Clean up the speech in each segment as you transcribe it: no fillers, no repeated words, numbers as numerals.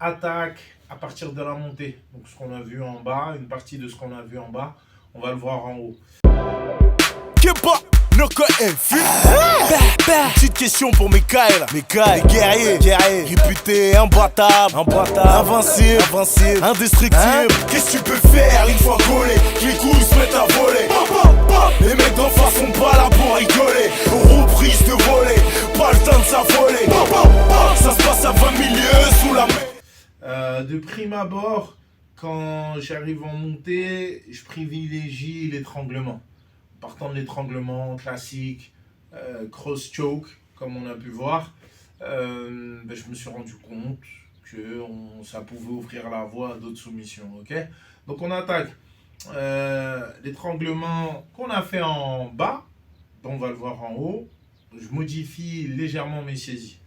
attaque à partir de la montée. Donc ce qu'on a vu en bas, une partie de ce qu'on a vu en bas, on va le voir en haut. Petite question pour mes cailles, guerriers, réputés, imbattables, invincibles, indestructibles. Qu'est-ce que tu peux faire une fois collé? Les couilles se mettent à voler. Les mecs d'en face sont pas là pour rigoler. Reprise de voler, pas le temps de s'affoler. Ça se passe à 20 milieux sous la mer. De prime abord, quand j'arrive en montée, je privilégie l'étranglement. Partant de l'étranglement classique, cross choke, comme on a pu voir, je me suis rendu compte que ça pouvait ouvrir la voie à d'autres soumissions. Okay, donc on attaque l'étranglement qu'on a fait en bas, on va le voir en haut. Je modifie légèrement mes saisies.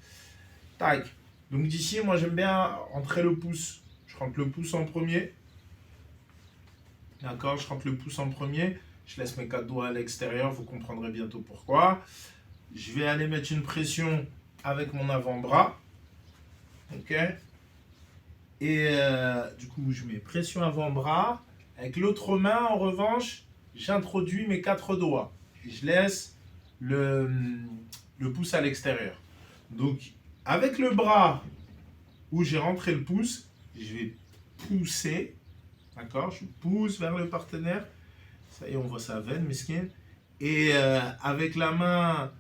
Tac. Donc d'ici, moi j'aime bien rentrer le pouce. Je rentre le pouce en premier. D'accord, je rentre le pouce en premier. Je laisse mes 4 doigts à l'extérieur, vous comprendrez bientôt pourquoi. Je vais aller mettre une pression avec mon avant-bras. Ok. Et du coup, je mets pression avant-bras. Avec l'autre main, en revanche, j'introduis mes 4 doigts. Je laisse le pouce à l'extérieur. Donc, avec le bras où j'ai rentré le pouce, je vais pousser. D'accord, je pousse vers le partenaire. Ça y est, on voit sa veine, mesquine. Et avec la main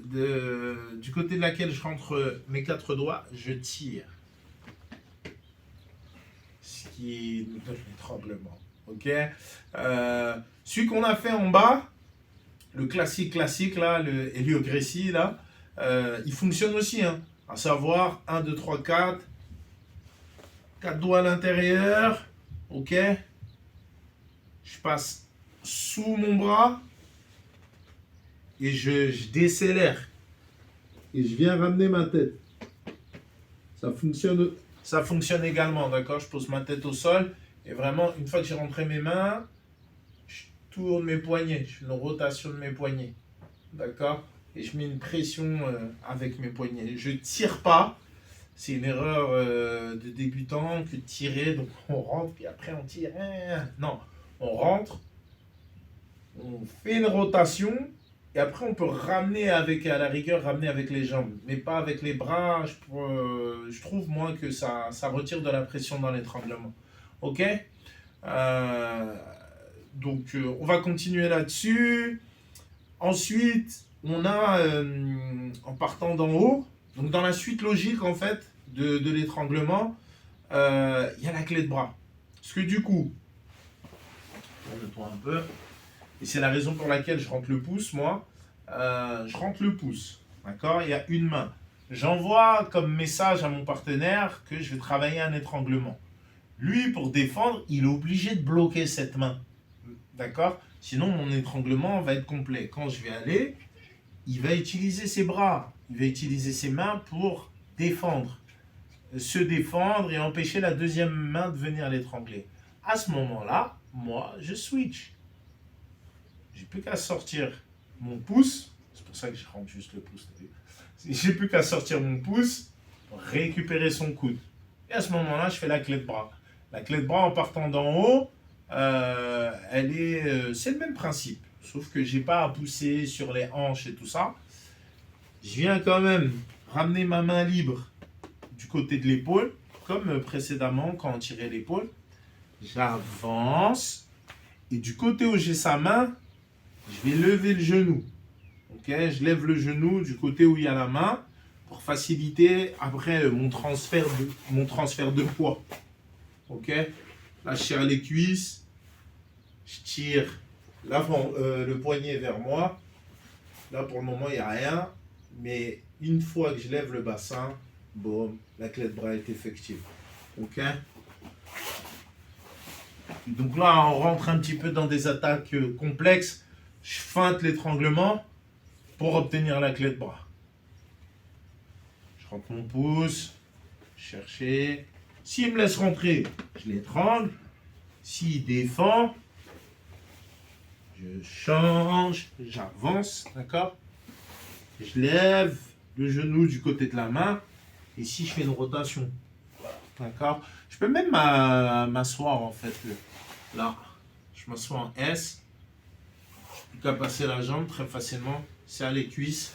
du côté de laquelle je rentre mes 4 doigts, je tire. Ce qui nous donne l'étranglement. Ok. Celui qu'on a fait en bas, le classique là, le Helio Gracie là, il fonctionne aussi. Hein, à savoir 1, 2, 3, 4. 4 doigts à l'intérieur. Ok. Je passe sous mon bras et je décélère. Et je viens ramener ma tête. Ça fonctionne également, d'accord? Je pose ma tête au sol et vraiment, une fois que j'ai rentré mes mains, je tourne mes poignets. Je fais une rotation de mes poignets. D'accord? Et je mets une pression avec mes poignets. Je ne tire pas. C'est une erreur de débutant que de tirer. Donc on rentre puis après on tire. Non, on rentre. On fait une rotation et après on peut ramener à la rigueur, ramener avec les jambes, mais pas avec les bras. Je trouve moi que ça retire de la pression dans l'étranglement. Ok. Donc on va continuer là-dessus. Ensuite, on a en partant d'en haut, donc dans la suite logique en fait de l'étranglement, il y a la clé de bras. Parce que du coup, tourne-toi un peu. Et c'est la raison pour laquelle je rentre le pouce, moi. Je rentre le pouce, d'accord? Il y a une main. J'envoie comme message à mon partenaire que je vais travailler un étranglement. Lui, pour défendre, il est obligé de bloquer cette main, d'accord? Sinon, mon étranglement va être complet. Quand je vais aller, il va utiliser ses bras, il va utiliser ses mains pour défendre, se défendre et empêcher la deuxième main de venir l'étrangler. À ce moment-là, moi, je switch. J'ai plus qu'à sortir mon pouce, c'est pour ça que je rentre juste le pouce, j'ai plus qu'à sortir mon pouce pour récupérer son coude. Et à ce moment-là, je fais la clé de bras. La clé de bras en partant d'en haut, c'est le même principe, sauf que j'ai pas à pousser sur les hanches et tout ça. Je viens quand même ramener ma main libre du côté de l'épaule, comme précédemment quand on tirait l'épaule. J'avance et du côté où j'ai sa main, je vais lever le genou. Ok, je lève le genou du côté où il y a la main pour faciliter après mon transfert de poids. Ok, là je serre les cuisses, je tire le poignet vers moi. Là pour le moment il n'y a rien, mais une fois que je lève le bassin, boum, la clé de bras est effective. Ok. Donc là on rentre un petit peu dans des attaques complexes. Je feinte l'étranglement pour obtenir la clé de bras. Je rentre mon pouce, chercher. S'il me laisse rentrer, je l'étrangle. S'il défend, je change, j'avance, d'accord? Je lève le genou du côté de la main Et si je fais une rotation, d'accord? Je peux même m'asseoir en fait. Là, je m'assois en S. Je n'ai plus qu'à passer la jambe très facilement. Serre les cuisses.